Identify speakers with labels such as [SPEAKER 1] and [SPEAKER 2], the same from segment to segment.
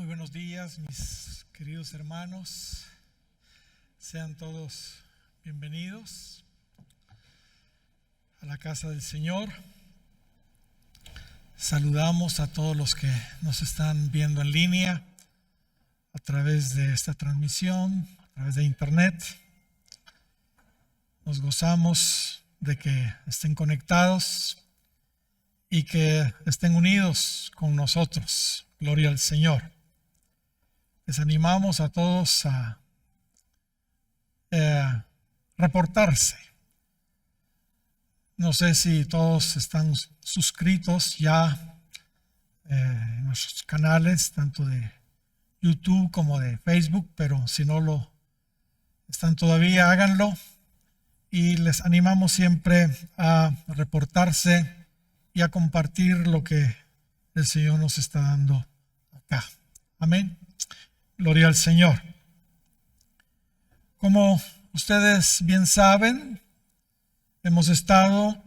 [SPEAKER 1] Muy buenos días, mis queridos hermanos. Sean todos bienvenidos a la casa del Señor. Saludamos a todos los que nos están viendo en línea a través de esta transmisión, a través de internet. Nos gozamos de que estén conectados y que estén unidos con nosotros. Gloria al Señor. Les animamos a todos a reportarse. No sé si todos están suscritos ya en nuestros canales, tanto de YouTube como de Facebook, pero si no lo están todavía, háganlo. Y les animamos siempre a reportarse y a compartir lo que el Señor nos está dando acá. Amén. Gloria al Señor. Como ustedes bien saben, hemos estado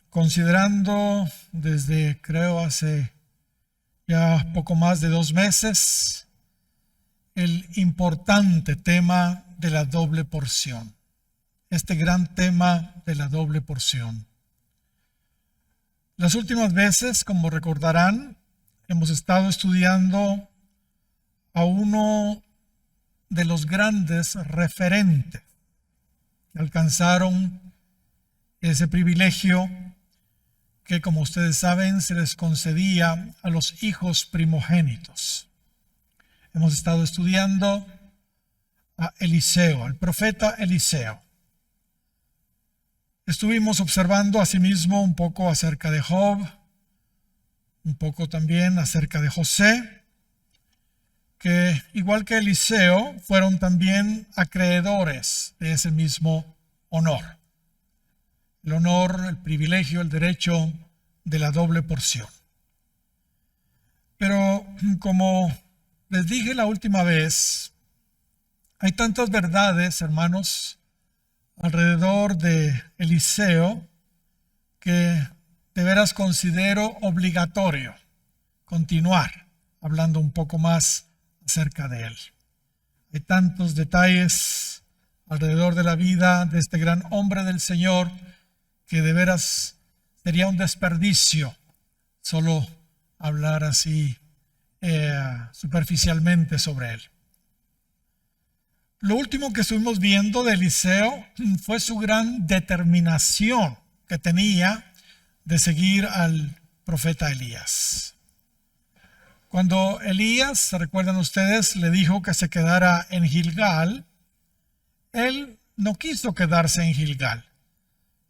[SPEAKER 1] considerando desde creo hace ya poco más de 2 meses el importante tema de la doble porción. Este gran tema de la doble porción. Las últimas veces, como recordarán, hemos estado estudiando a uno de los grandes referentes que alcanzaron ese privilegio que, como ustedes saben, se les concedía a los hijos primogénitos. Hemos estado estudiando a Eliseo, al profeta Eliseo. Estuvimos observando asimismo un poco acerca de Job, un poco también acerca de José, que igual que Eliseo fueron también acreedores de ese mismo honor. El honor, el privilegio, el derecho de la doble porción. Pero como les dije la última vez, hay tantas verdades, hermanos, alrededor de Eliseo que de veras considero obligatorio continuar hablando un poco más acerca de él. Hay tantos detalles alrededor de la vida de este gran hombre del Señor que de veras sería un desperdicio solo hablar así superficialmente sobre él. Lo último que estuvimos viendo de Eliseo fue su gran determinación que tenía de seguir al profeta Elías. Cuando Elías, recuerdan ustedes, le dijo que se quedara en Gilgal, él no quiso quedarse en Gilgal.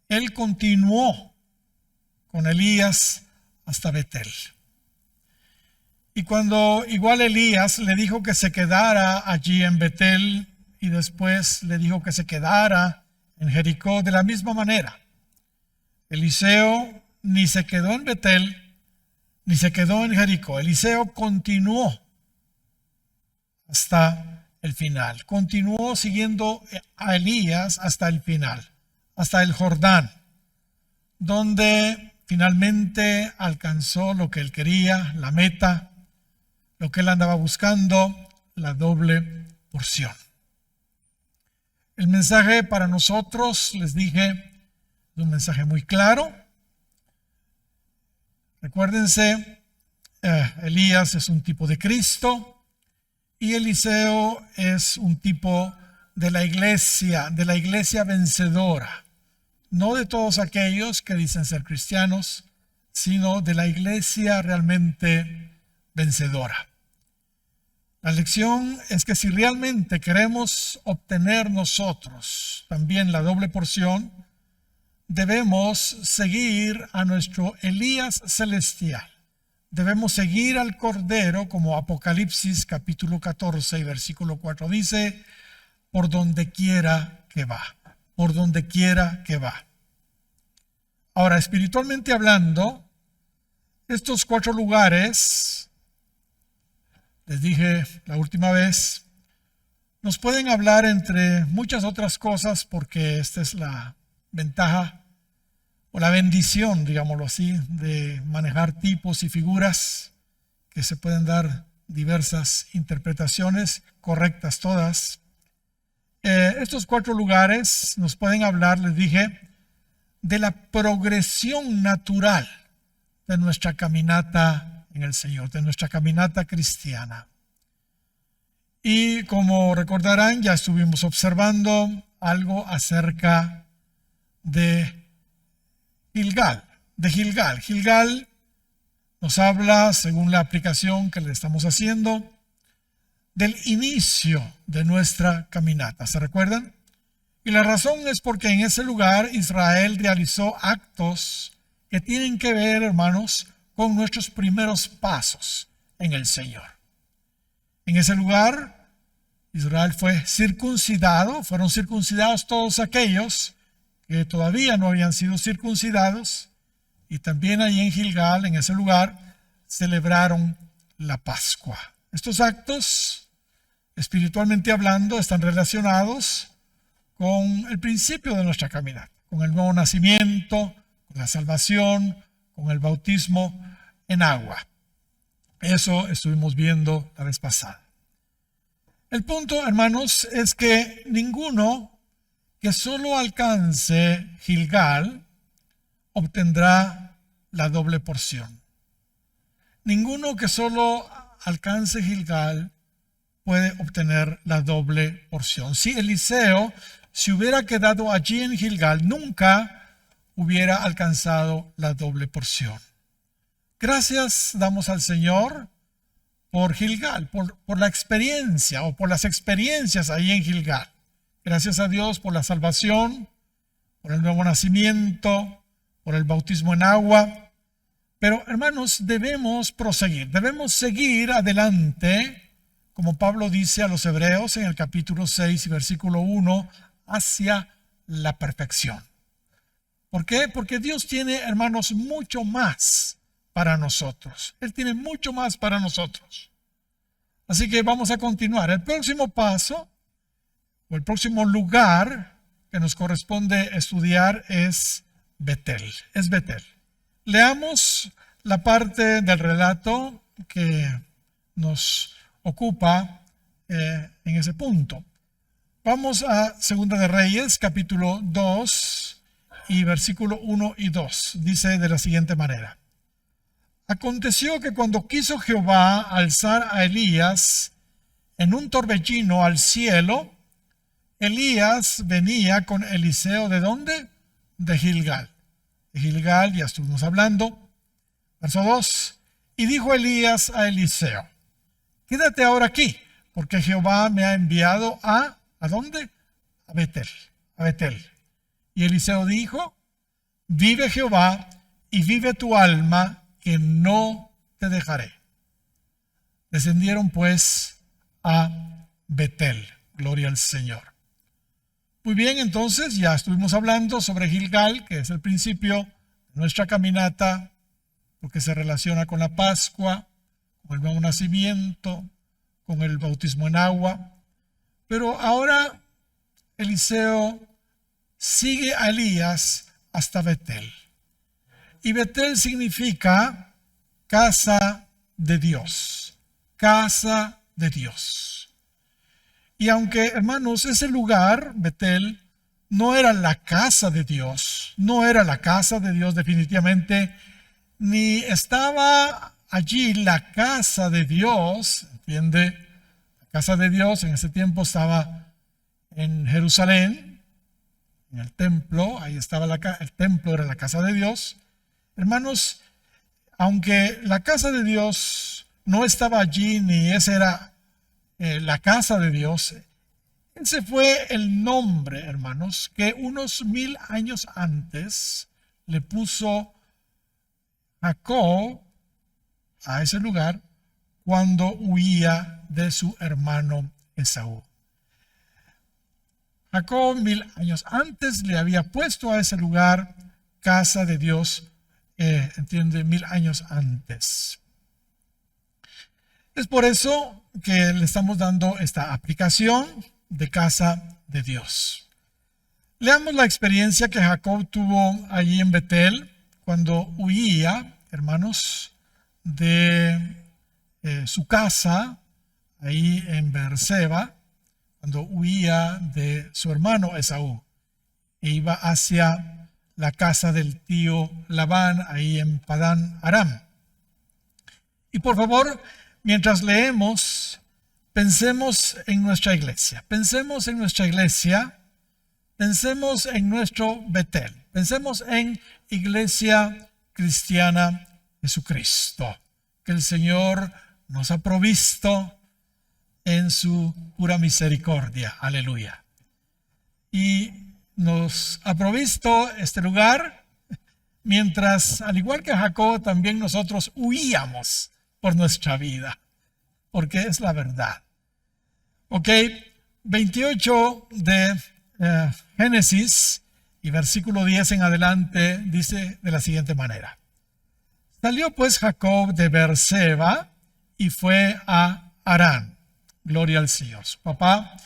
[SPEAKER 1] Él continuó con Elías hasta Betel. Y cuando igual Elías le dijo que se quedara allí en Betel y después le dijo que se quedara en Jericó de la misma manera, Eliseo ni se quedó en Betel ni se quedó en Jericó. Eliseo continuó hasta el final. Continuó siguiendo a Elías hasta el final, hasta el Jordán, donde finalmente alcanzó lo que él quería, la meta, lo que él andaba buscando, la doble porción. El mensaje para nosotros, les dije, es un mensaje muy claro. Recuérdense, Elías es un tipo de Cristo y Eliseo es un tipo de la iglesia vencedora. No de todos aquellos que dicen ser cristianos, sino de la iglesia realmente vencedora. La lección es que si realmente queremos obtener nosotros también la doble porción, debemos seguir a nuestro Elías celestial. Debemos seguir al Cordero, como Apocalipsis capítulo 14 y versículo 4 dice, por donde quiera que va. Por donde quiera que va. Ahora, espiritualmente hablando, estos 4 lugares, les dije la última vez, nos pueden hablar entre muchas otras cosas porque esta es la ventaja o la bendición, digámoslo así, de manejar tipos y figuras que se pueden dar diversas interpretaciones, correctas todas. Estos 4 lugares nos pueden hablar, les dije, de la progresión natural de nuestra caminata en el Señor, de nuestra caminata cristiana. Y como recordarán, ya estuvimos observando algo acerca de Gilgal. Gilgal nos habla, según la aplicación que le estamos haciendo, del inicio de nuestra caminata. ¿Se recuerdan? Y la razón es porque en ese lugar Israel realizó actos que tienen que ver, hermanos, con nuestros primeros pasos en el Señor. En ese lugar Israel fue circuncidado, fueron circuncidados todos aquellos que todavía no habían sido circuncidados, y también ahí en Gilgal, en ese lugar, celebraron la Pascua. Estos actos, espiritualmente hablando, están relacionados con el principio de nuestra caminata, con el nuevo nacimiento, con la salvación, con el bautismo en agua. Eso estuvimos viendo la vez pasada. El punto, hermanos, es que ninguno que solo alcance Gilgal obtendrá la doble porción. Ninguno que solo alcance Gilgal puede obtener la doble porción. Si Eliseo se hubiera quedado allí en Gilgal, nunca hubiera alcanzado la doble porción. Gracias damos al Señor por Gilgal, por la experiencia o por las experiencias ahí en Gilgal. Gracias a Dios por la salvación, por el nuevo nacimiento, por el bautismo en agua. Pero hermanos, debemos proseguir, debemos seguir adelante, como Pablo dice a los hebreos en el capítulo 6 y versículo 1, hacia la perfección. ¿Por qué? Porque Dios tiene, hermanos, mucho más para nosotros. Él tiene mucho más para nosotros. Así que vamos a continuar. El próximo paso, o el próximo lugar que nos corresponde estudiar es Betel. Es Betel. Leamos la parte del relato que nos ocupa en ese punto. Vamos a Segunda de Reyes, capítulo 2 y versículo 1 y 2. Dice de la siguiente manera: Aconteció que cuando quiso Jehová alzar a Elías en un torbellino al cielo, Elías venía con Eliseo, ¿de dónde? De Gilgal. De Gilgal ya estuvimos hablando. Verso 2. Y dijo Elías a Eliseo: Quédate ahora aquí, porque Jehová me ha enviado ¿a dónde? A Betel. A Betel. Y Eliseo dijo: Vive Jehová y vive tu alma, que no te dejaré. Descendieron pues a Betel. Gloria al Señor. Muy bien, entonces ya estuvimos hablando sobre Gilgal, que es el principio de nuestra caminata, porque se relaciona con la Pascua, con el nuevo nacimiento, con el bautismo en agua. Pero ahora Eliseo sigue a Elías hasta Betel. Y Betel significa casa de Dios. Casa de Dios. Y aunque, hermanos, ese lugar, Betel, no era la casa de Dios, no era la casa de Dios definitivamente, ni estaba allí la casa de Dios, ¿entiende? La casa de Dios en ese tiempo estaba en Jerusalén, en el templo, ahí estaba el templo, era la casa de Dios. Hermanos, aunque la casa de Dios no estaba allí, ni esa era la casa de Dios, ese fue el nombre, hermanos, que unos 1000 años antes le puso Jacob a ese lugar cuando huía de su hermano Esaú. Jacob 1000 años antes le había puesto a ese lugar casa de Dios, entiende, 1000 años antes. Es por eso que le estamos dando esta aplicación de casa de Dios. Leamos la experiencia que Jacob tuvo allí en Betel cuando huía, hermanos, de su casa ahí en Beerseba cuando huía de su hermano Esaú e iba hacia la casa del tío Labán ahí en Padán Aram. Y por favor, mientras leemos, pensemos en nuestra iglesia. Pensemos en nuestra iglesia. Pensemos en nuestro Betel. Pensemos en Iglesia Cristiana Jesucristo, que el Señor nos ha provisto en su pura misericordia. Aleluya. Y nos ha provisto este lugar mientras, al igual que Jacob, también nosotros huíamos por nuestra vida, porque es la verdad. Ok, 28 de Génesis y versículo 10 en adelante dice de la siguiente manera. Salió pues Jacob de Beerseba y fue a Harán. Gloria al Señor. Su papá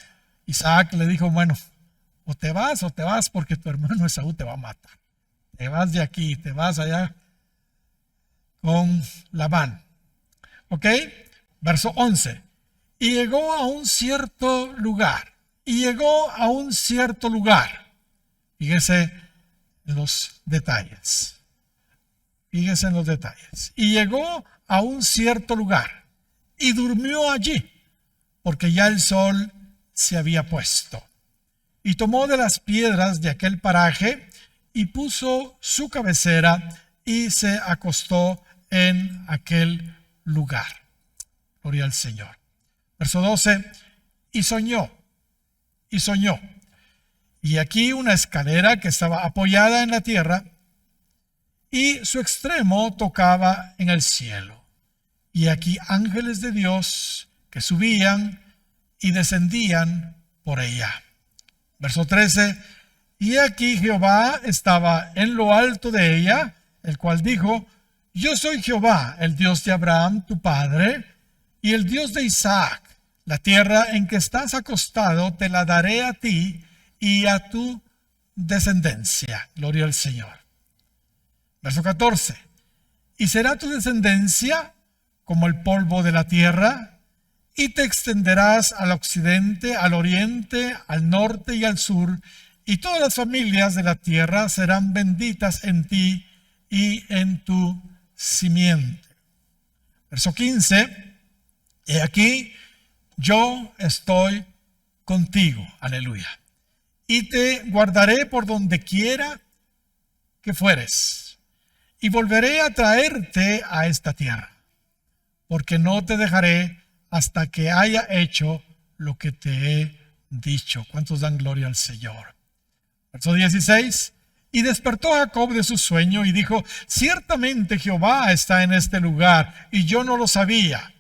[SPEAKER 1] Isaac le dijo, bueno, o te vas porque tu hermano Esaú te va a matar. Te vas de aquí, te vas allá con Labán. Ok, verso 11. Y llegó a un cierto lugar. Fíjese en los detalles. Y llegó a un cierto lugar y durmió allí, porque ya el sol se había puesto. Y tomó de las piedras de aquel paraje y puso su cabecera y se acostó en aquel lugar. Gloria al Señor. Verso 12. Y soñó. Y aquí una escalera que estaba apoyada en la tierra y su extremo tocaba en el cielo. Y aquí ángeles de Dios que subían y descendían por ella. Verso 13. Y aquí Jehová estaba en lo alto de ella, el cual dijo, yo soy Jehová, el Dios de Abraham, tu padre, y el Dios de Isaac. La tierra en que estás acostado te la daré a ti y a tu descendencia. Gloria al Señor. Verso 14. Y será tu descendencia como el polvo de la tierra, y te extenderás al occidente, al oriente, al norte y al sur, y todas las familias de la tierra serán benditas en ti y en tu simiente. Verso 15. He aquí, yo estoy contigo. Aleluya. Y te guardaré por donde quiera que fueres. Y volveré a traerte a esta tierra. Porque no te dejaré hasta que haya hecho lo que te he dicho. ¿Cuántos dan gloria al Señor? Verso 16. Y despertó Jacob de su sueño y dijo, ciertamente Jehová está en este lugar, y yo no lo sabía.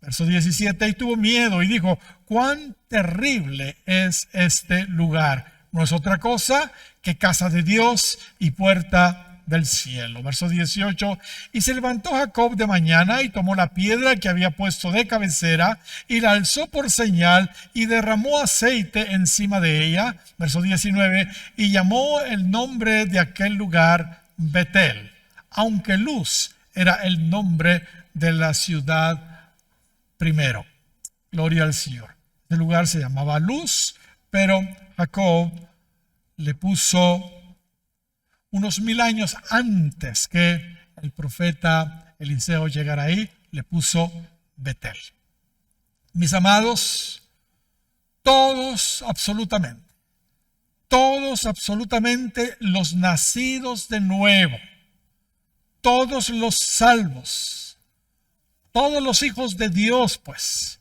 [SPEAKER 1] Verso 17. Y tuvo miedo y dijo, cuán terrible es este lugar. No es otra cosa que casa de Dios y puerta del cielo. Verso 18. Y se levantó Jacob de mañana y tomó la piedra que había puesto de cabecera y la alzó por señal y derramó aceite encima de ella. Verso 19. Y llamó el nombre de aquel lugar Betel, aunque Luz era el nombre de la ciudad primero. Gloria al Señor. El lugar se llamaba Luz, pero Jacob le puso unos 1000 años antes que el profeta Eliseo llegara ahí, le puso Betel. Mis amados, todos absolutamente los nacidos de nuevo, todos los salvos, todos los hijos de Dios, pues,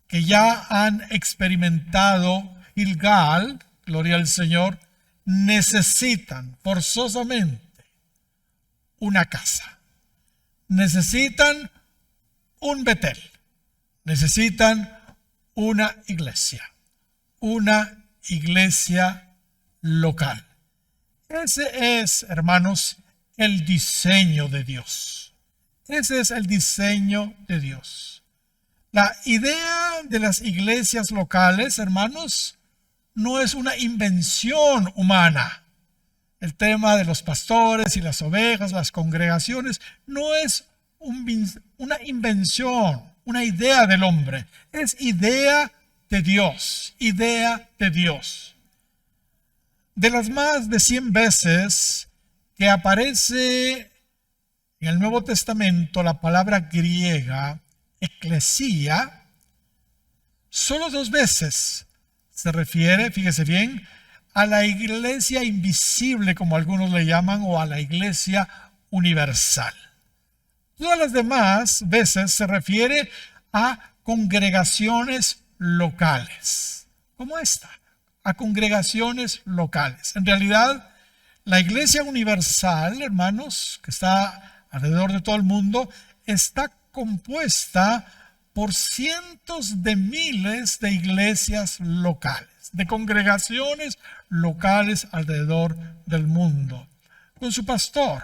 [SPEAKER 1] que ya han experimentado Gilgal, gloria al Señor, necesitan forzosamente una casa. Necesitan un Betel. Necesitan una iglesia local. Ese es, hermanos, el diseño de Dios. Ese es el diseño de Dios. La idea de las iglesias locales, hermanos, no es una invención humana. El tema de los pastores y las ovejas, las congregaciones, no es una invención una idea del hombre. Es idea de Dios, idea de Dios. De las más de 100 veces que aparece en el Nuevo Testamento la palabra griega, eclesía, solo 2 veces se refiere, fíjese bien, a la iglesia invisible, como algunos le llaman, o a la iglesia universal. Todas las demás veces se refiere a congregaciones locales, como esta, a congregaciones locales. En realidad, la iglesia universal, hermanos, que está alrededor de todo el mundo, está compuesta por cientos de miles de iglesias locales, de congregaciones locales alrededor del mundo, con su pastor,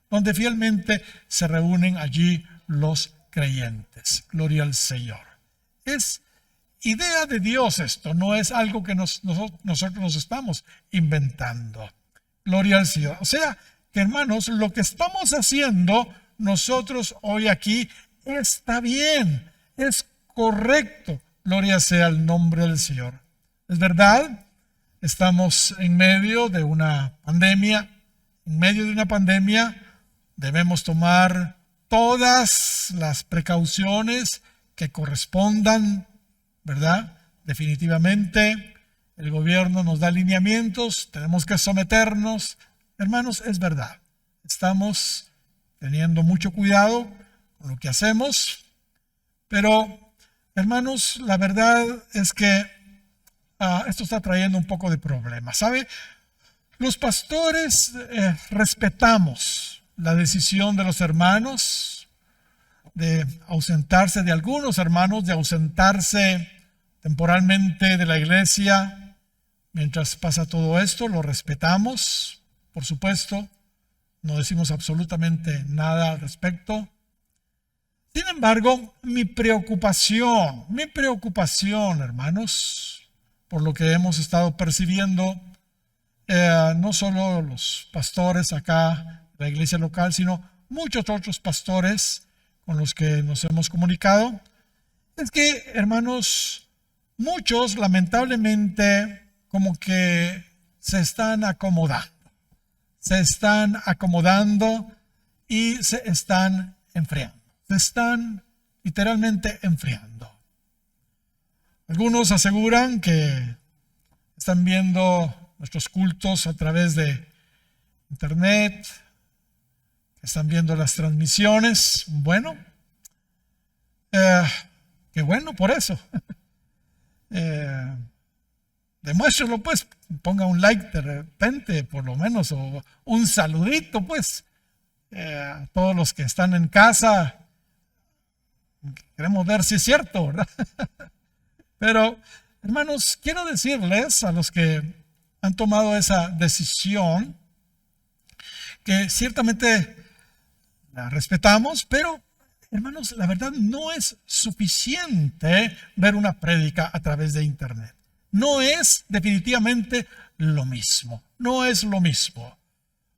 [SPEAKER 1] donde fielmente se reúnen allí los creyentes. Gloria al Señor. Es idea de Dios esto, no es algo que nosotros nos estamos inventando. Gloria al Señor. O sea, que hermanos, lo que estamos haciendo nosotros hoy aquí está bien, es correcto. Gloria sea al nombre del Señor. Es verdad, estamos en medio de una pandemia. En medio de una pandemia debemos tomar todas las precauciones que correspondan, ¿verdad? Definitivamente, el gobierno nos da lineamientos, tenemos que someternos. Hermanos, es verdad, estamos teniendo mucho cuidado con lo que hacemos, pero, hermanos, la verdad es que esto está trayendo un poco de problemas, ¿sabe? Los pastores respetamos la decisión de los hermanos de ausentarse, de algunos hermanos, de ausentarse temporalmente de la iglesia mientras pasa todo esto. Lo respetamos, por supuesto, no decimos absolutamente nada al respecto. Sin embargo, mi preocupación, hermanos, por lo que hemos estado percibiendo, no solo los pastores acá de la iglesia local, sino muchos otros pastores con los que nos hemos comunicado, es que, hermanos, muchos lamentablemente como que se están acomodando y se están enfriando, se están literalmente enfriando. Algunos aseguran que están viendo nuestros cultos a través de internet, que están viendo las transmisiones. Bueno, qué bueno por eso. Demuéstralo, pues, ponga un like de repente, por lo menos, o un saludito, pues, a todos los que están en casa. Queremos ver si es cierto, ¿verdad? Pero, hermanos, quiero decirles a los que han tomado esa decisión que ciertamente la respetamos, pero, hermanos, la verdad no es suficiente ver una prédica a través de internet. No es definitivamente lo mismo, no es lo mismo.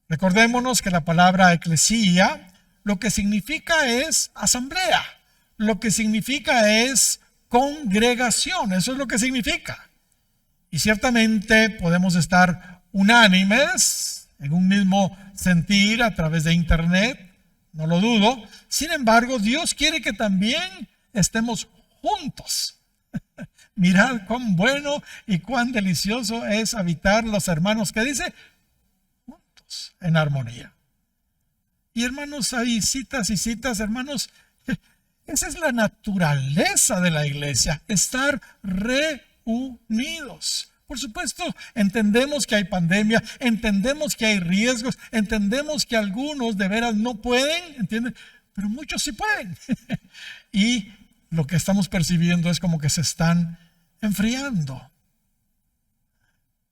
[SPEAKER 1] Recordémonos que la palabra eclesía lo que significa es asamblea, lo que significa es congregación, eso es lo que significa. Y ciertamente podemos estar unánimes en un mismo sentir a través de internet, no lo dudo. Sin embargo, Dios quiere que también estemos juntos. Mirad cuán bueno y cuán delicioso es habitar los hermanos, que dice, juntos en armonía. Y hermanos, hay citas y citas, hermanos. Esa es la naturaleza de la iglesia, estar reunidos. Por supuesto, entendemos que hay pandemia, entendemos que hay riesgos, entendemos que algunos de veras no pueden, ¿entienden? Pero muchos sí pueden. Y lo que estamos percibiendo es como que se están enfriando.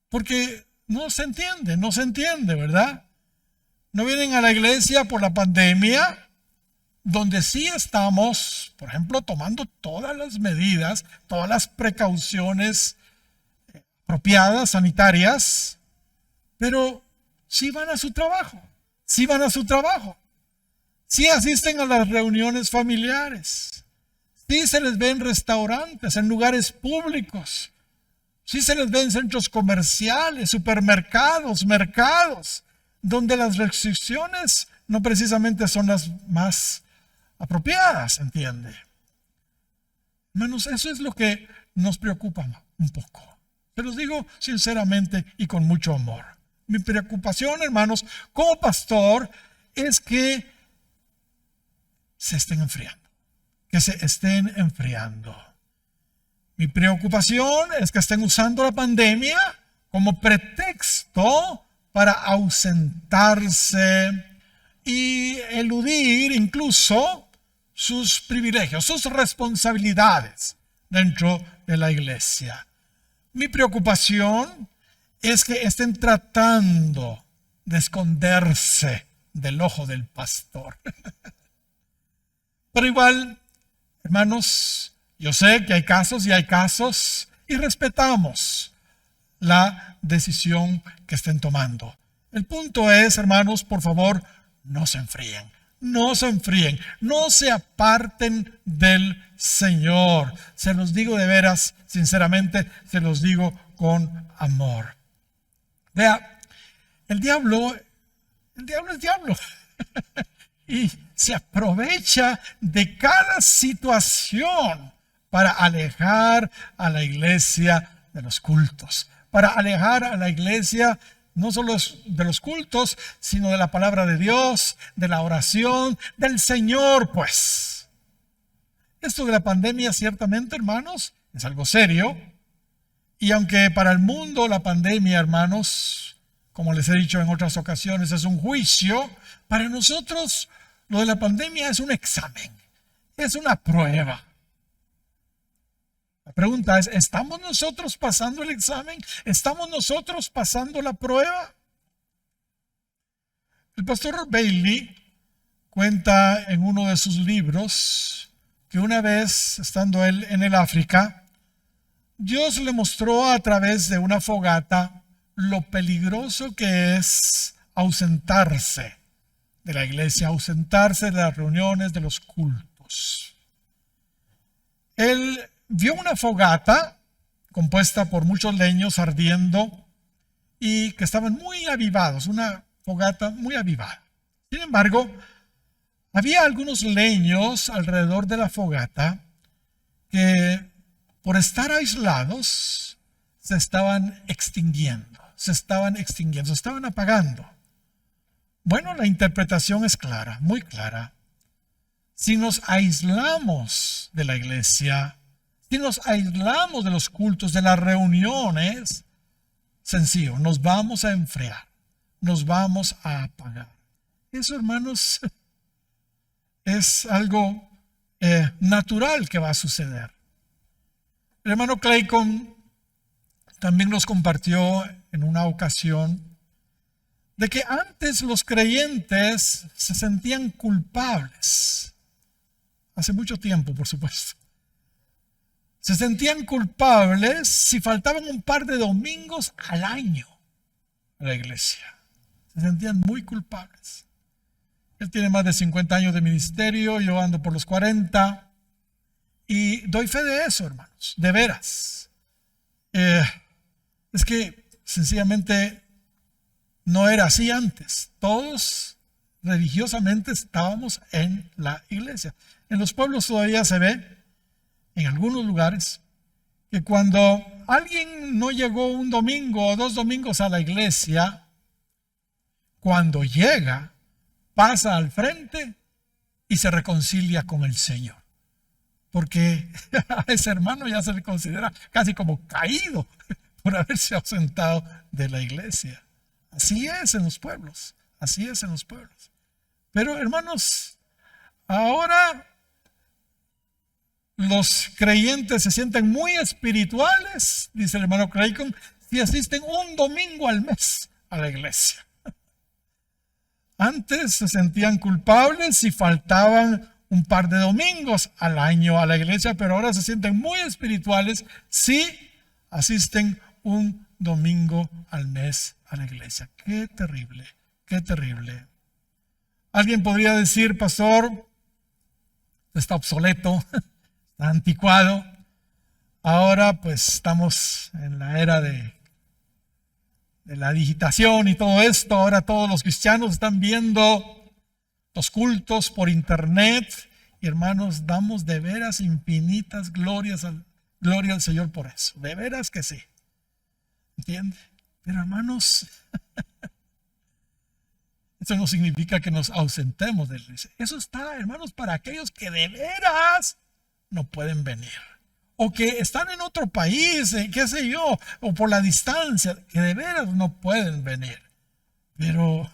[SPEAKER 1] Porque no se entiende, ¿verdad? No vienen a la iglesia por la pandemia, donde sí estamos, por ejemplo, tomando todas las medidas, todas las precauciones apropiadas, sanitarias, pero sí van a su trabajo, sí asisten a las reuniones familiares, Sí se les ve en restaurantes, en lugares públicos. Sí se les ve en centros comerciales, supermercados, mercados, donde las restricciones no precisamente son las más apropiadas, ¿entiende? Hermanos, eso es lo que nos preocupa un poco. Se los digo sinceramente y con mucho amor. Mi preocupación, hermanos, como pastor, es que se estén enfriando. Que se estén enfriando. Mi preocupación es que estén usando la pandemia como pretexto para ausentarse y eludir incluso sus privilegios, sus responsabilidades dentro de la iglesia. Mi preocupación es que estén tratando de esconderse del ojo del pastor. Pero igual, hermanos, yo sé que hay casos y respetamos la decisión que estén tomando. El punto es, hermanos, por favor, no se enfríen, no se enfríen, no se aparten del Señor. Se los digo de veras, sinceramente, se los digo con amor. Vea, el diablo es diablo. Y se aprovecha de cada situación para alejar a la iglesia de los cultos, para alejar a la iglesia no solo de los cultos, sino de la palabra de Dios, de la oración, del Señor, pues. Esto de la pandemia, ciertamente, hermanos, es algo serio. Y aunque para el mundo la pandemia, hermanos, como les he dicho en otras ocasiones, es un juicio, para nosotros lo de la pandemia es un examen, es una prueba. La pregunta es, ¿estamos nosotros pasando el examen? ¿Estamos nosotros pasando la prueba? El pastor Bailey cuenta en uno de sus libros que una vez, estando él en el África, Dios le mostró a través de una fogata lo peligroso que es ausentarse de la iglesia, ausentarse de las reuniones, de los cultos. Él vio una fogata compuesta por muchos leños ardiendo y que estaban muy avivados, una fogata muy avivada. Sin embargo, había algunos leños alrededor de la fogata que por estar aislados se estaban extinguiendo, se estaban apagando. Bueno, la interpretación es clara, muy clara. Si nos aislamos de la iglesia, si nos aislamos de los cultos, de las reuniones, sencillo, nos vamos a enfriar, nos vamos a apagar. Eso, hermanos, es algo natural que va a suceder. El hermano Clayton también nos compartió en una ocasión de que antes los creyentes se sentían culpables. Hace mucho tiempo, por supuesto. Se sentían culpables si faltaban un par de domingos al año a la iglesia. Se sentían muy culpables. Él tiene más de 50 años de ministerio, yo ando por los 40. Y doy fe de eso, hermanos, de veras. Es que sencillamente no era así antes. Todos religiosamente estábamos en la iglesia. En los pueblos todavía se ve, en algunos lugares, que cuando alguien no llegó un domingo o 2 domingos a la iglesia, cuando llega, pasa al frente y se reconcilia con el Señor. Porque a ese hermano ya se le considera casi como caído por haberse ausentado de la iglesia. Así es en los pueblos, así es en los pueblos. Pero hermanos, ahora los creyentes se sienten muy espirituales, dice el hermano Clayton, si asisten un domingo al mes a la iglesia. Antes se sentían culpables si faltaban un par de domingos al año a la iglesia, pero ahora se sienten muy espirituales si asisten un domingo al mes a la iglesia. Qué terrible, qué terrible. Alguien podría decir, pastor, está obsoleto está anticuado. Ahora pues estamos en la era de la digitación y todo esto. Ahora todos los cristianos están viendo los cultos por internet. Y hermanos, damos de veras infinitas gloria al Señor por eso. De veras que sí. ¿Entiende? Pero hermanos, eso no significa que nos ausentemos de la iglesia. Eso está, hermanos, para aquellos que de veras no pueden venir. O que están en otro país, qué sé yo, o por la distancia, que de veras no pueden venir. Pero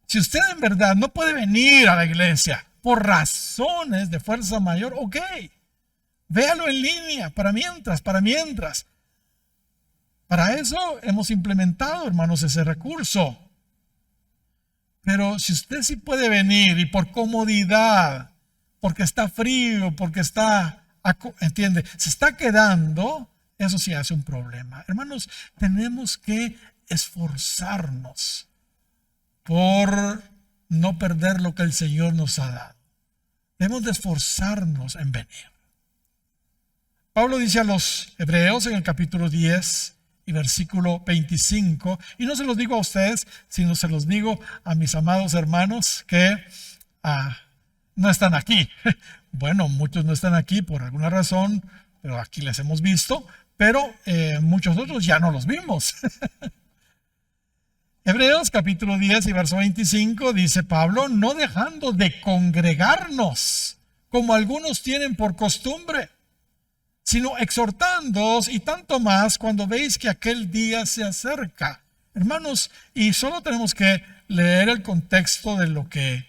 [SPEAKER 1] si usted en verdad no puede venir a la iglesia por razones de fuerza mayor, ok, véalo en línea, para mientras. Para eso hemos implementado, hermanos, ese recurso. Pero si usted sí puede venir y por comodidad, porque está frío, porque está, ¿entiende? Se está quedando, eso sí hace un problema. Hermanos, tenemos que esforzarnos por no perder lo que el Señor nos ha dado. Debemos de esforzarnos en venir. Pablo dice a los hebreos en el capítulo 10 y versículo 25, y no se los digo a ustedes, sino se los digo a mis amados hermanos que no están aquí. Bueno, muchos no están aquí por alguna razón, pero aquí les hemos visto, pero muchos otros ya no los vimos. Hebreos capítulo 10 y verso 25 dice Pablo, no dejando de congregarnos, como algunos tienen por costumbre, sino exhortándoos y tanto más cuando veis que aquel día se acerca. Hermanos, y solo tenemos que leer el contexto de lo que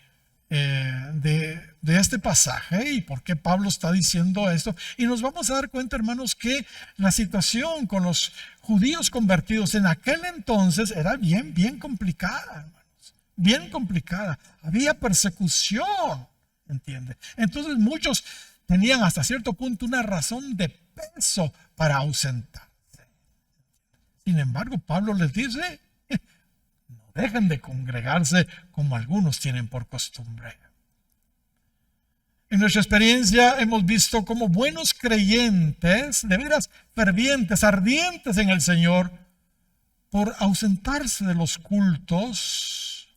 [SPEAKER 1] de este pasaje y por qué Pablo está diciendo esto, y nos vamos a dar cuenta, hermanos, que la situación con los judíos convertidos en aquel entonces era bien complicada, hermanos, bien complicada. Había persecución, ¿entiende? Entonces muchos tenían hasta cierto punto una razón de peso para ausentarse. Sin embargo, Pablo les dice, no dejen de congregarse como algunos tienen por costumbre. En nuestra experiencia hemos visto cómo buenos creyentes, de veras fervientes, ardientes en el Señor, por ausentarse de los cultos,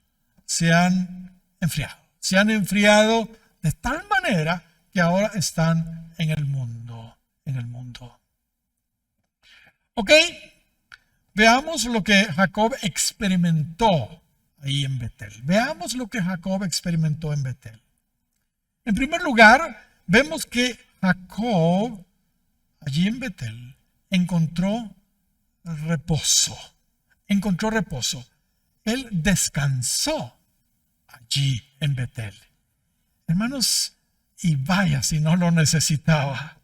[SPEAKER 1] se han enfriado. Se han enfriado de tal manera que ahora están en el mundo. Ok, veamos lo que Jacob experimentó ahí en Betel. Veamos lo que Jacob experimentó en Betel. En primer lugar, vemos que Jacob allí en Betel encontró reposo. Él descansó allí en Betel. Hermanos, y vaya si no lo necesitaba.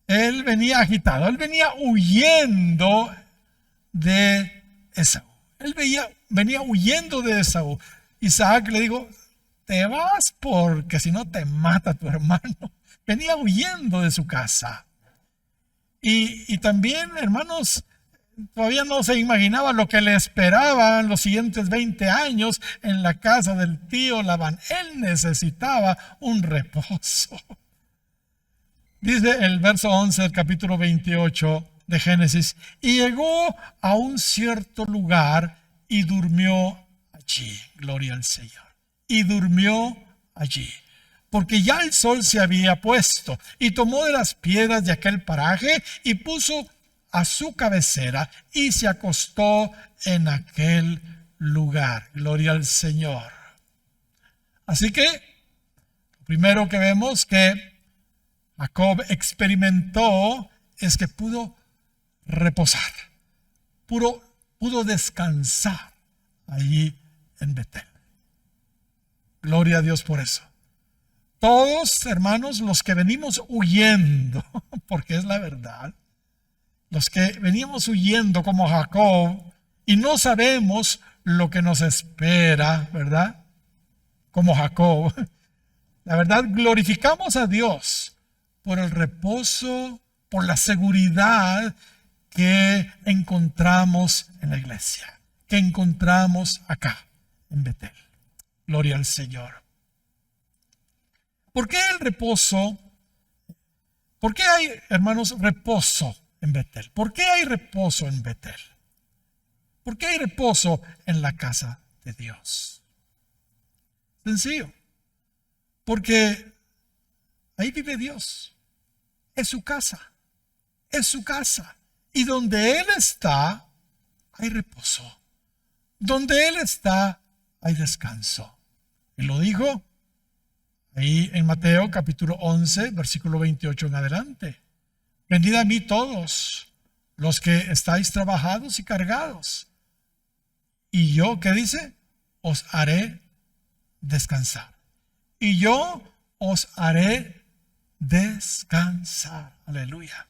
[SPEAKER 1] Él venía agitado, él venía huyendo de Esaú. Él venía huyendo de Esaú. Isaac le dijo, te vas porque si no te mata tu hermano. Venía huyendo de su casa. Y también, hermanos, todavía no se imaginaba lo que le esperaba en los siguientes 20 años en la casa del tío Labán. Él necesitaba un reposo. Dice el verso 11 del capítulo 28 de Génesis, y llegó a un cierto lugar y durmió allí. Gloria al Señor. Y durmió allí, porque ya el sol se había puesto, y tomó de las piedras de aquel paraje y puso a su cabecera y se acostó en aquel lugar. Gloria al Señor. Así que, lo primero que vemos que Jacob experimentó es que pudo reposar, pudo descansar allí en Betel. Gloria a Dios por eso. Todos, hermanos, los que venimos huyendo, porque es la verdad, los que venimos huyendo como Jacob y no sabemos lo que nos espera, ¿verdad? Como Jacob. La verdad, glorificamos a Dios por el reposo, por la seguridad que encontramos en la iglesia, que encontramos acá en Betel. Gloria al Señor. ¿Por qué el reposo ¿Por qué hay, hermanos, reposo en Betel? ¿Por qué hay reposo en Betel? ¿Por qué hay reposo en la casa de Dios? Sencillo. Porque ahí vive Dios. Es su casa. Es su casa. Y donde Él está, hay reposo. Donde Él está, hay descanso. Y lo dijo ahí en Mateo capítulo 11, versículo 28 en adelante. Venid a mí todos los que estáis trabajados y cargados. Y yo, ¿qué dice? Os haré descansar. Y yo os haré descansar. Aleluya.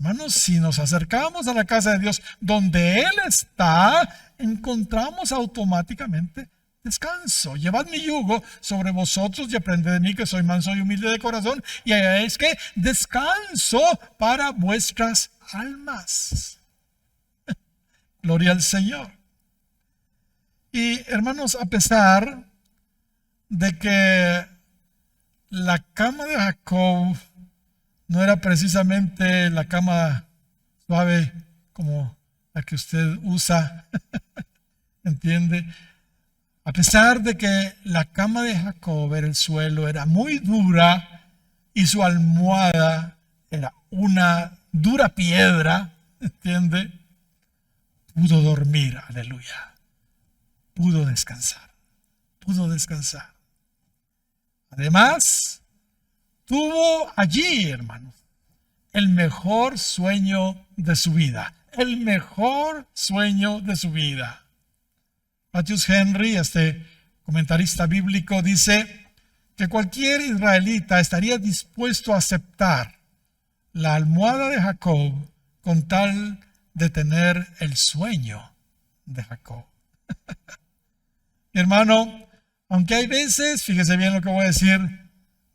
[SPEAKER 1] Hermanos, si nos acercamos a la casa de Dios, donde Él está, encontramos automáticamente descanso. Llevad mi yugo sobre vosotros y aprended de mí, que soy manso y humilde de corazón, y hallaréis que descanso para vuestras almas. Gloria al Señor. Y hermanos, a pesar de que la cama de Jacob no era precisamente la cama suave como la que usted usa, ¿entiende? A pesar de que la cama de Jacob era el suelo, era muy dura y su almohada era una dura piedra, ¿entiende? Pudo dormir, aleluya. Pudo descansar. Pudo descansar. Además, tuvo allí, hermanos, el mejor sueño de su vida. El mejor sueño de su vida. Matthews Henry, este comentarista bíblico, dice que cualquier israelita estaría dispuesto a aceptar la almohada de Jacob con tal de tener el sueño de Jacob. Hermano, aunque hay veces, fíjese bien lo que voy a decir,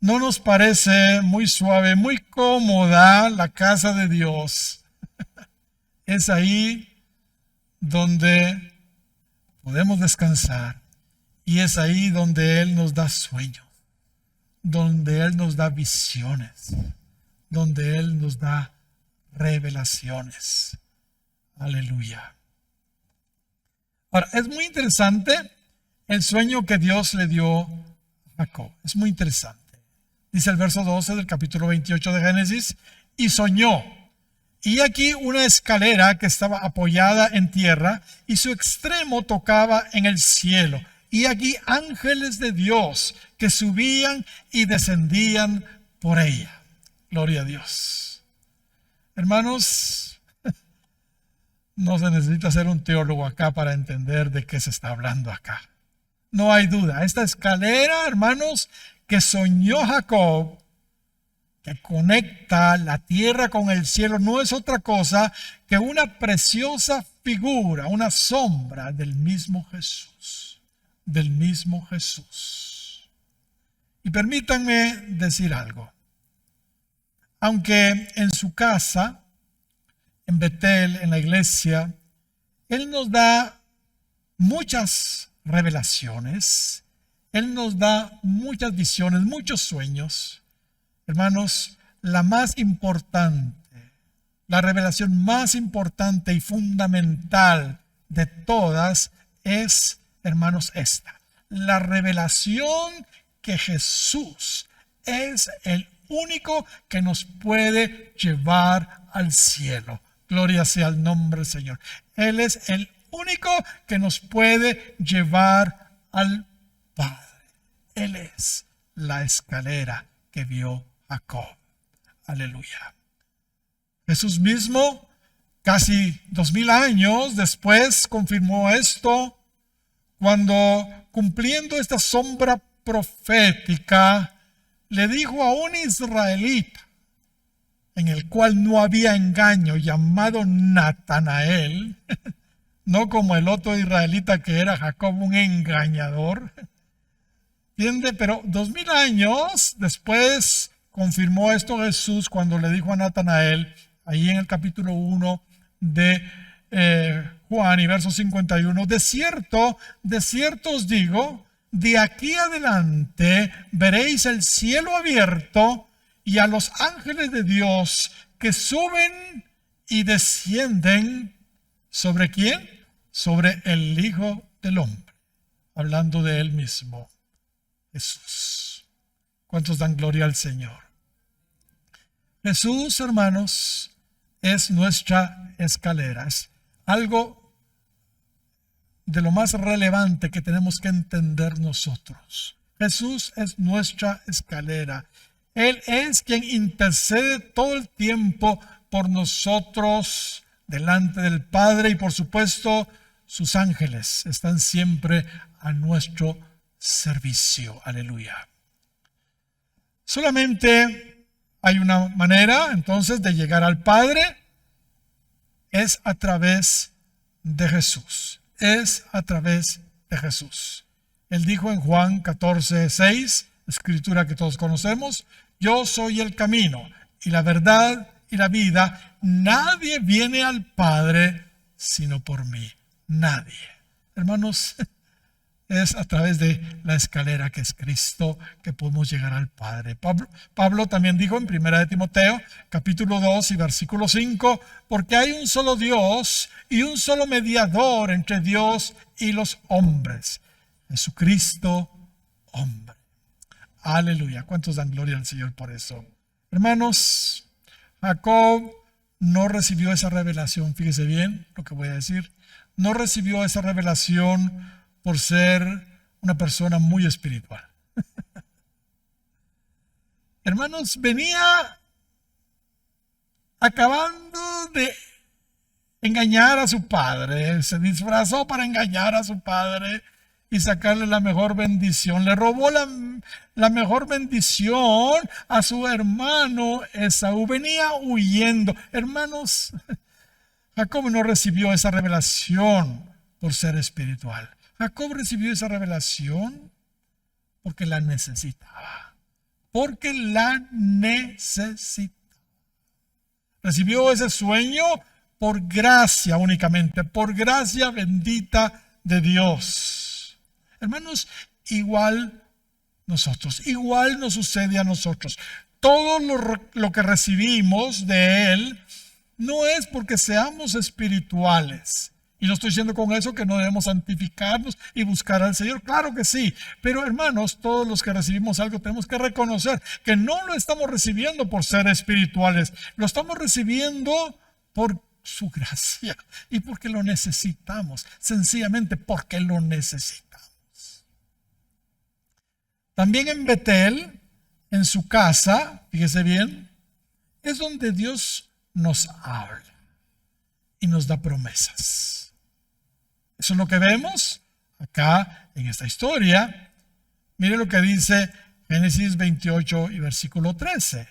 [SPEAKER 1] no nos parece muy suave, muy cómoda la casa de Dios. Es ahí donde podemos descansar y es ahí donde Él nos da sueños, donde Él nos da visiones, donde Él nos da revelaciones. Aleluya. Ahora, es muy interesante el sueño que Dios le dio a Jacob. Es muy interesante. Dice el verso 12 del capítulo 28 de Génesis, y soñó. Y aquí una escalera que estaba apoyada en tierra y su extremo tocaba en el cielo. Y aquí ángeles de Dios que subían y descendían por ella. Gloria a Dios. Hermanos, no se necesita ser un teólogo acá para entender de qué se está hablando acá. No hay duda. Esta escalera, hermanos, que soñó Jacob, que conecta la tierra con el cielo, no es otra cosa que una preciosa figura, una sombra del mismo Jesús. Del mismo Jesús. Y permítanme decir algo. Aunque en su casa, en Betel, en la iglesia, Él nos da muchas revelaciones, Él nos da muchas visiones, muchos sueños. Hermanos, la más importante, la revelación más importante y fundamental de todas es, hermanos, esta. La revelación que Jesús es el único que nos puede llevar al cielo. Gloria sea el nombre del Señor. Él es el único que nos puede llevar al Padre. Él es la escalera que vio Jacob. Aleluya. Jesús mismo, casi 2000 años después, confirmó esto cuando, cumpliendo esta sombra profética, le dijo a un israelita en el cual no había engaño, llamado Natanael, no como el otro israelita que era Jacob, un engañador. ¿Entiende? Pero 2000 años después confirmó esto Jesús cuando le dijo a Natanael, ahí en el capítulo 1 de Juan y verso 51, de cierto os digo, de aquí adelante veréis el cielo abierto y a los ángeles de Dios que suben y descienden. ¿Sobre quién? Sobre el Hijo del Hombre, hablando de él mismo, Jesús. ¿Cuántos dan gloria al Señor? Jesús, hermanos, es nuestra escalera. Es algo de lo más relevante que tenemos que entender nosotros. Jesús es nuestra escalera. Él es quien intercede todo el tiempo por nosotros delante del Padre, y por supuesto sus ángeles están siempre a nuestro servicio. Aleluya. Solamente hay una manera entonces de llegar al Padre, es a través de Jesús. Es a través de Jesús. Él dijo en Juan 14:6, escritura que todos conocemos: yo soy el camino y la verdad y la vida. Nadie viene al Padre sino por mí. Nadie. Hermanos, es a través de la escalera que es Cristo que podemos llegar al Padre. Pablo también dijo en 1 de Timoteo, capítulo 2 y versículo 5, porque hay un solo Dios y un solo mediador entre Dios y los hombres, Jesucristo, hombre. Aleluya. ¿Cuántos dan gloria al Señor por eso? Hermanos, Jacob no recibió esa revelación, fíjese bien lo que voy a decir, no recibió esa revelación por ser una persona muy espiritual. Hermanos, venía acabando de engañar a su padre, se disfrazó para engañar a su padre y sacarle la mejor bendición. Le robó la mejor bendición a su hermano Esaú. Venía huyendo. Hermanos, Jacob no recibió esa revelación por ser espiritual. Jacob recibió esa revelación porque la necesitaba. Porque la necesitaba. Recibió ese sueño por gracia únicamente, por gracia bendita de Dios. Hermanos, igual igual nos sucede a nosotros. Todo lo que recibimos de Él no es porque seamos espirituales. Y no estoy diciendo con eso que no debemos santificarnos y buscar al Señor. Claro que sí. Pero hermanos, todos los que recibimos algo tenemos que reconocer que no lo estamos recibiendo por ser espirituales. Lo estamos recibiendo por su gracia y porque lo necesitamos. Sencillamente porque lo necesitamos. También en Betel, en su casa, fíjese bien, es donde Dios nos habla y nos da promesas. Eso es lo que vemos acá en esta historia. Mire lo que dice Génesis 28 y versículo 13.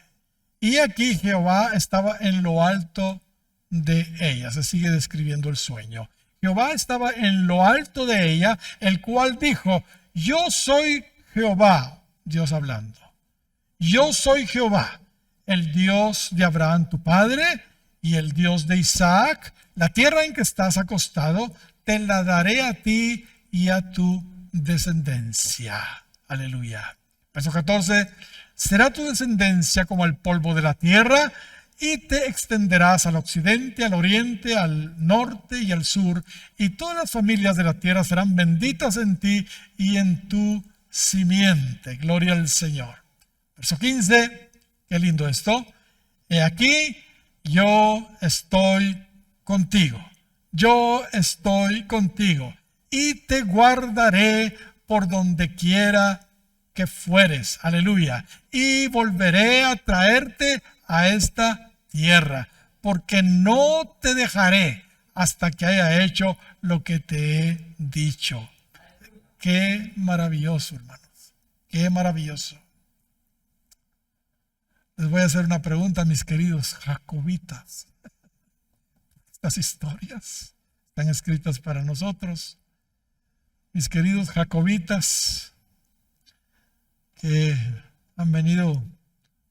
[SPEAKER 1] Y aquí Jehová estaba en lo alto de ella. Se sigue describiendo el sueño. Jehová estaba en lo alto de ella, el cual dijo: yo soy Jehová, Dios hablando. Yo soy Jehová, el Dios de Abraham tu padre y el Dios de Isaac. La tierra en que estás acostado te la daré a ti y a tu descendencia. Aleluya. Verso 14. Será tu descendencia como el polvo de la tierra, y te extenderás al occidente, al oriente, al norte y al sur, y todas las familias de la tierra serán benditas en ti y en tu simiente. Gloria al Señor. Verso 15. Qué lindo esto. He aquí, yo estoy contigo. Yo estoy contigo y te guardaré por donde quiera que fueres. Aleluya. Y volveré a traerte a esta tierra, porque no te dejaré hasta que haya hecho lo que te he dicho. Qué maravilloso, hermanos. Qué maravilloso. Les voy a hacer una pregunta, mis queridos jacobitas. Estas historias están escritas para nosotros. Mis queridos jacobitas que han venido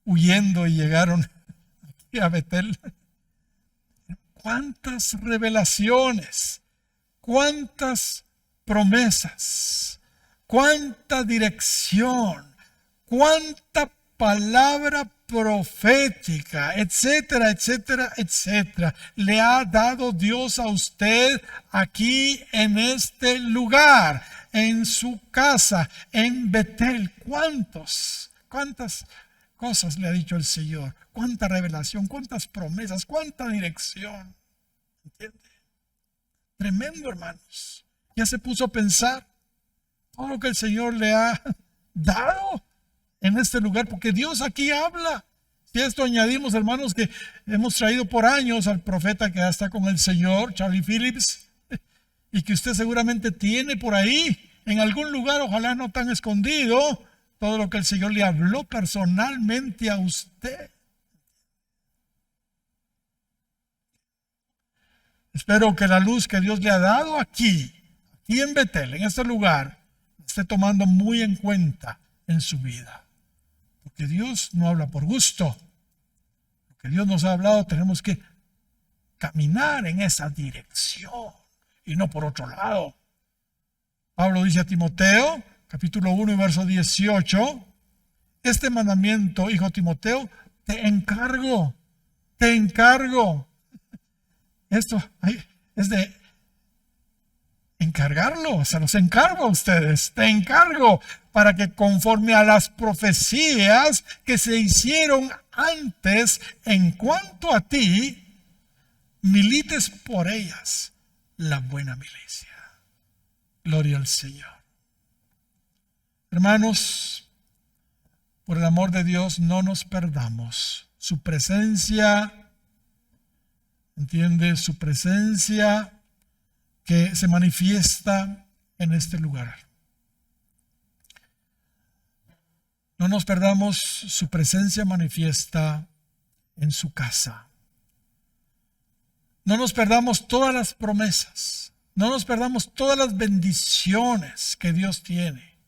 [SPEAKER 1] huyendo y llegaron aquí a Betel. ¿Cuántas revelaciones? ¿Cuántas promesas? ¿Cuánta dirección? ¿Cuánta palabra profética, etcétera, etcétera, etcétera, le ha dado Dios a usted aquí en este lugar, en su casa, en Betel. ¿Cuántas cosas le ha dicho el Señor? ¿Cuánta revelación? ¿Cuántas promesas? ¿Cuánta dirección? ¿Entiende? Tremendo, hermanos. Ya se puso a pensar todo lo que el Señor le ha dado en este lugar, porque Dios aquí habla. Si a esto añadimos, hermanos, que hemos traído por años al profeta que ya está con el Señor, Charlie Phillips, y que usted seguramente tiene por ahí, en algún lugar, ojalá no tan escondido, todo lo que el Señor le habló personalmente a usted. Espero que la luz que Dios le ha dado aquí en Betel, en este lugar, esté tomando muy en cuenta en su vida. Porque Dios no habla por gusto. Lo que Dios nos ha hablado, tenemos que caminar en esa dirección y no por otro lado. Pablo dice a Timoteo, capítulo 1 y verso 18, este mandamiento, hijo Timoteo, te encargo. Esto es de encargarlo, se los encargo a ustedes, te encargo para que conforme a las profecías que se hicieron antes en cuanto a ti, milites por ellas la buena milicia. Gloria al Señor. Hermanos, por el amor de Dios, no nos perdamos su presencia. ¿Entiende? Su presencia que se manifiesta en este lugar. No nos perdamos su presencia manifiesta en su casa. No nos perdamos todas las promesas. No nos perdamos todas las bendiciones que Dios tiene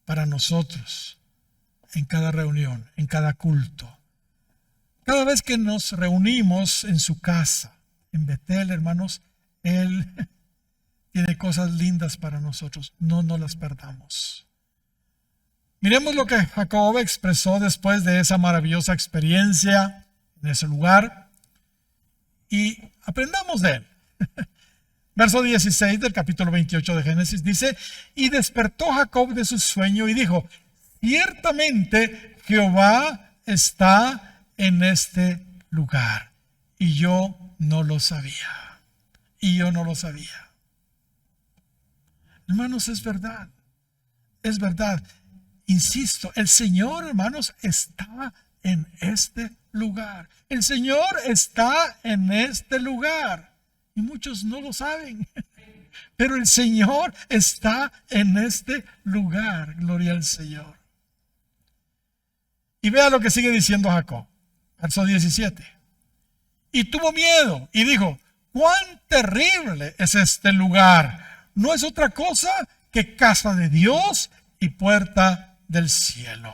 [SPEAKER 1] para nosotros en cada reunión, en cada culto. Cada vez que nos reunimos en su casa, en Betel, hermanos, Él tiene cosas lindas para nosotros. No nos las perdamos. Miremos lo que Jacob expresó después de esa maravillosa experiencia en ese lugar y aprendamos de él. Verso 16 del capítulo 28 de Génesis dice: y despertó Jacob de su sueño y dijo: ciertamente Jehová está en este lugar, y yo no lo sabía. Hermanos, es verdad. Insisto, el Señor, hermanos, está en este lugar. El Señor está en este lugar. Y muchos no lo saben. Pero el Señor está en este lugar. Gloria al Señor. Y vea lo que sigue diciendo Jacob. Verso 17. Y tuvo miedo y dijo: cuán terrible es este lugar. No es otra cosa que casa de Dios y puerta del cielo.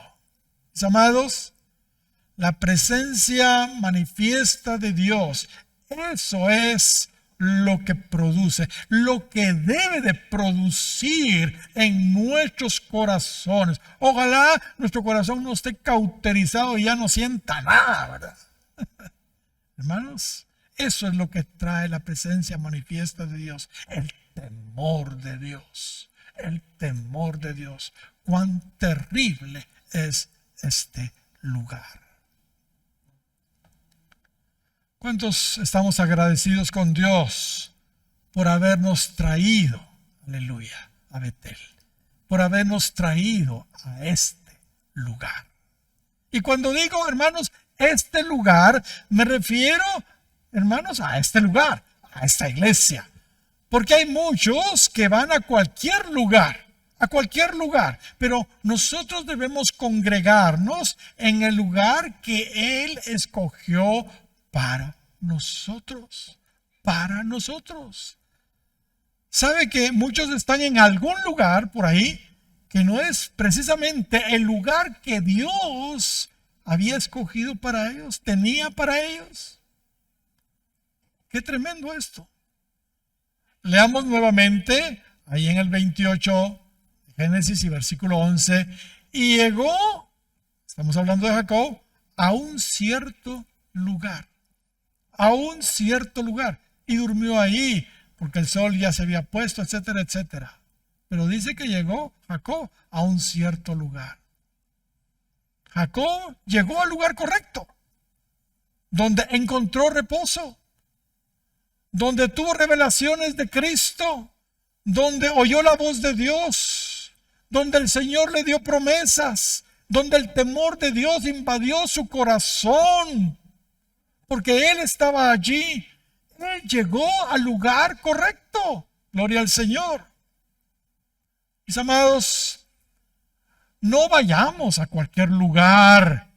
[SPEAKER 1] Mis amados, la presencia manifiesta de Dios, eso es lo que produce, lo que debe de producir en nuestros corazones. Ojalá nuestro corazón no esté cauterizado y ya no sienta nada, ¿verdad? Hermanos, eso es lo que trae la presencia manifiesta de Dios, el temor de Dios. El temor de Dios. Cuán terrible es este lugar. ¿Cuántos estamos agradecidos con Dios por habernos traído, aleluya, a Betel? Por habernos traído a este lugar. Y cuando digo, hermanos, este lugar, me refiero, hermanos, a este lugar, a esta iglesia. Porque hay muchos que van a cualquier lugar, pero nosotros debemos congregarnos en el lugar que Él escogió para nosotros. ¿Sabe que muchos están en algún lugar por ahí que no es precisamente el lugar que Dios había escogido para ellos, tenía para ellos? Qué tremendo esto. Leamos nuevamente ahí en el 28 de Génesis y versículo 11. Y llegó estamos hablando de Jacob, a un cierto lugar. A un cierto lugar. Y durmió ahí, porque el sol ya se había puesto, etcétera, etcétera. Pero dice que llegó Jacob a un cierto lugar. Jacob llegó al lugar correcto, donde encontró reposo, donde tuvo revelaciones de Cristo, donde oyó la voz de Dios, donde el Señor le dio promesas, donde el temor de Dios invadió su corazón, porque Él estaba allí. Él llegó al lugar correcto. Gloria al Señor. Mis amados, no vayamos a cualquier lugar,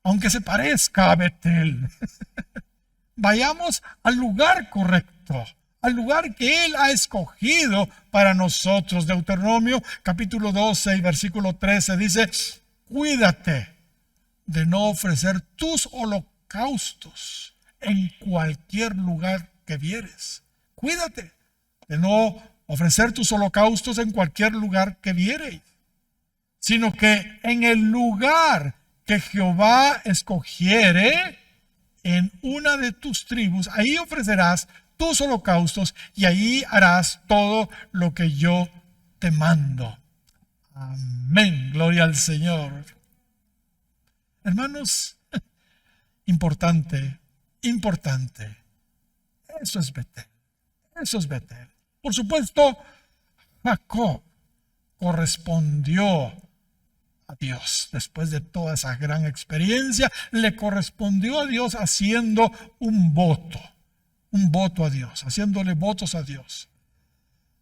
[SPEAKER 1] aunque se parezca a Betel. Vayamos al lugar correcto, al lugar que Él ha escogido para nosotros. Deuteronomio capítulo 12 y versículo 13 dice: cuídate de no ofrecer tus holocaustos en cualquier lugar que vieres. Cuídate de no ofrecer tus holocaustos en cualquier lugar que vieres, sino que en el lugar que Jehová escogiere, en una de tus tribus, ahí ofrecerás tus holocaustos y ahí harás todo lo que yo te mando. Amén. Gloria al Señor. Hermanos, importante. Eso es Betel. Eso es Betel. Por supuesto, Jacob correspondió a Dios. Después de toda esa gran experiencia, le correspondió a Dios haciendo un voto a Dios, haciéndole votos a Dios.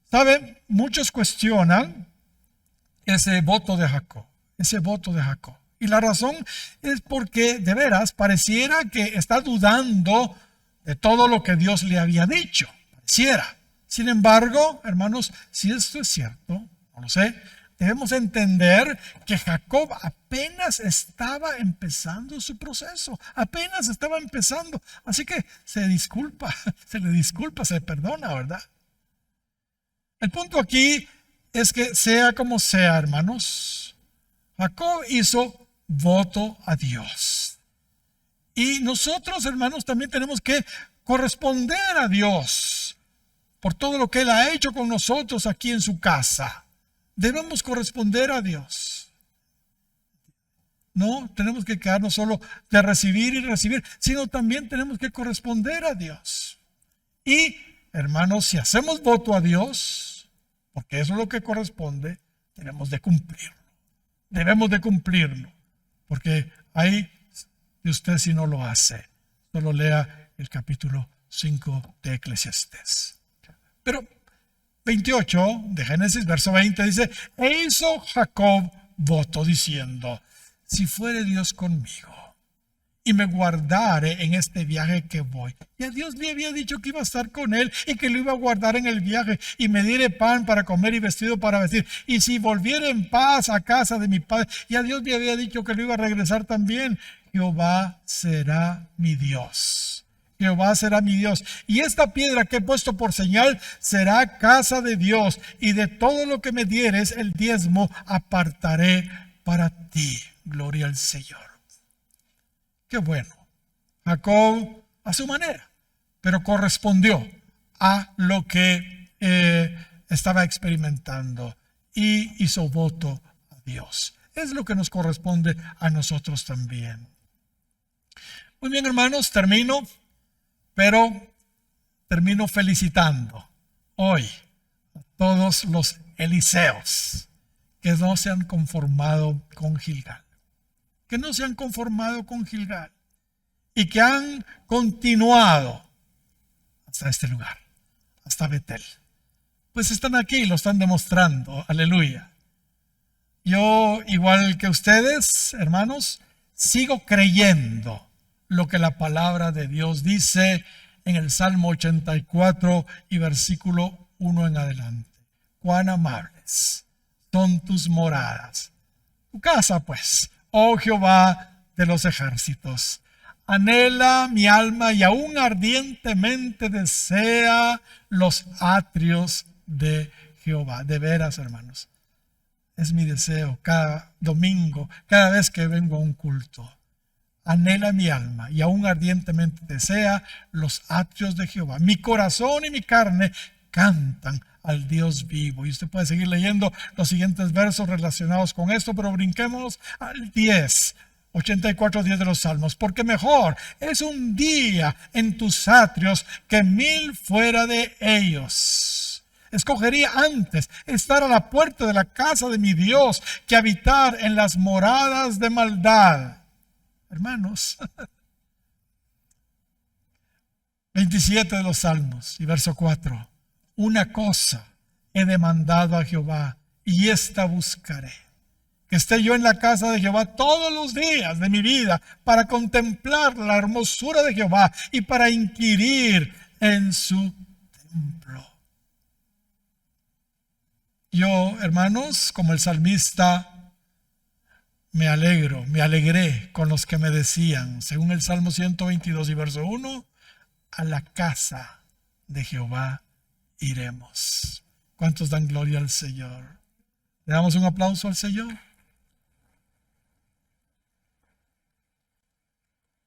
[SPEAKER 1] ¿Saben? Muchos cuestionan ese voto de Jacob. Y la razón es porque de veras pareciera que está dudando de todo lo que Dios le había dicho. Pareciera. Sin embargo, hermanos, si esto es cierto, no lo sé, debemos entender que Jacob apenas estaba empezando su proceso. Apenas estaba empezando. Así que se le disculpa, se perdona, ¿verdad? El punto aquí es que sea como sea, hermanos, Jacob hizo voto a Dios. Y nosotros, hermanos, también tenemos que corresponder a Dios por todo lo que Él ha hecho con nosotros aquí en su casa. Debemos corresponder a Dios. No tenemos que quedarnos solo de recibir y recibir, sino también tenemos que corresponder a Dios. Y, hermanos, si hacemos voto a Dios, porque eso es lo que corresponde, debemos de cumplirlo. Debemos de cumplirlo. Porque hay de usted si no lo hace. Solo lea el capítulo 5 de Eclesiastés. Pero 28 de Génesis, verso 20 dice: e hizo Jacob voto diciendo: si fuere Dios conmigo y me guardare en este viaje que voy. Y a Dios le había dicho que iba a estar con él y que lo iba a guardar en el viaje y me diere pan para comer y vestido para vestir. Y si volviera en paz a casa de mi padre, y a Dios le había dicho que lo iba a regresar también. Jehová será mi Dios. Jehová será mi Dios. Y esta piedra que he puesto por señal será casa de Dios. Y de todo lo que me dieres el diezmo apartaré para ti. Gloria al Señor. Qué bueno. Jacob a su manera, pero correspondió a lo que estaba experimentando y hizo voto a Dios. Es lo que nos corresponde a nosotros también. Muy bien, hermanos, termino felicitando hoy a todos los Eliseos que no se han conformado con Gilgal. Y que han continuado hasta este lugar, hasta Betel. Pues están aquí y lo están demostrando. Aleluya. Yo, igual que ustedes, hermanos, sigo creyendo lo que la palabra de Dios dice en el Salmo 84 y versículo 1 en adelante. Cuán amables son tus moradas. Tu casa, pues, oh Jehová de los ejércitos. Anhela mi alma y aún ardientemente desea los atrios de Jehová. De veras, hermanos. Es mi deseo cada domingo, cada vez que vengo a un culto. Anhela mi alma y aún ardientemente desea los atrios de Jehová. Mi corazón y mi carne cantan al Dios vivo. Y usted puede seguir leyendo los siguientes versos relacionados con esto, pero brinquemos al 10. 84:10 de los Salmos. Porque mejor es un día en tus atrios que 1000 fuera de ellos. Escogería antes estar a la puerta de la casa de mi Dios que habitar en las moradas de maldad. Hermanos, 27 de los Salmos y verso 4. Una cosa he demandado a Jehová y esta buscaré, que esté yo en la casa de Jehová todos los días de mi vida para contemplar la hermosura de Jehová y para inquirir en su templo. Yo, hermanos, como el salmista, me alegré con los que me decían, según el Salmo 122 y verso 1, a la casa de Jehová iremos. ¿Cuántos dan gloria al Señor? ¿Le damos un aplauso al Señor?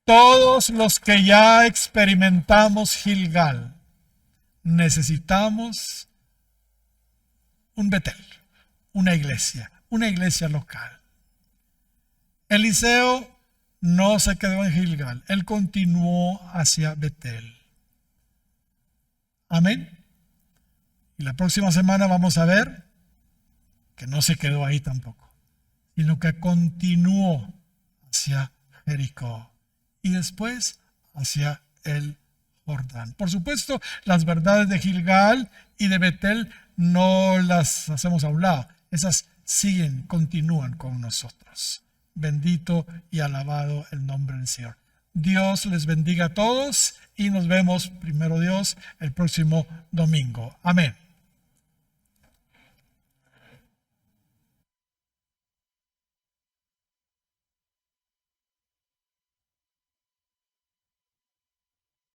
[SPEAKER 1] Todos los que ya experimentamos Gilgal, necesitamos un Betel, una iglesia local. Eliseo no se quedó en Gilgal, él continuó hacia Betel. Amén. Y la próxima semana vamos a ver que no se quedó ahí tampoco, sino que continuó hacia Jericó y después hacia el Jordán. Por supuesto, las verdades de Gilgal y de Betel no las hacemos a un lado. Esas continúan con nosotros. Bendito y alabado el nombre del Señor. Dios les bendiga a todos y nos vemos, primero Dios, el próximo domingo. Amén.